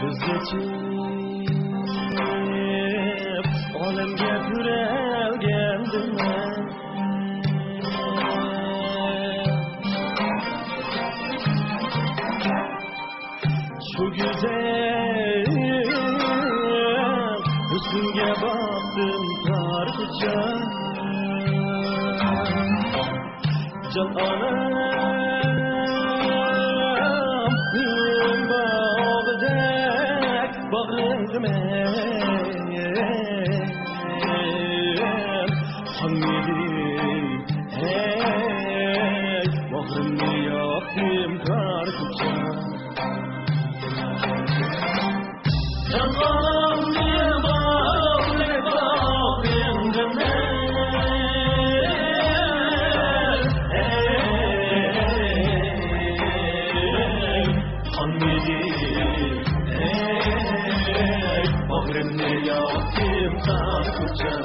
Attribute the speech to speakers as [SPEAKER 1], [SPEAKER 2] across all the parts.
[SPEAKER 1] Küzecek olamga turalgandim men. Şu güzel husnga baktım tartıca. Can anam bağdek bağrımdı men. Hamidi hey bağrımı yaktım tartıca. Can anam diye bağdek bağrımdı men. Bağrımı yaktım tartıca.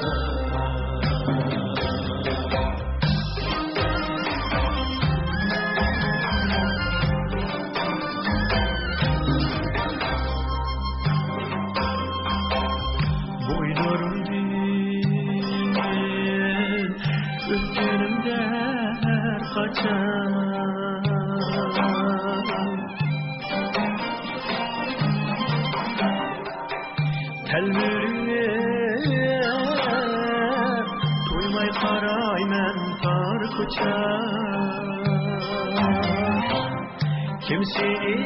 [SPEAKER 1] Boylarım değil, üzgünümde her kaçan. Telmürüye toymay qarayman tarkucha. Kim seni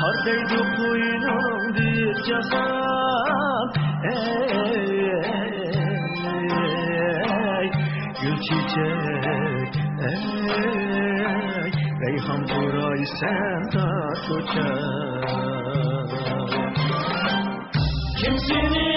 [SPEAKER 1] tardaydı qo'ynimda jasad. Gül çiçek reyhan buraysan tarkucha. Kim seni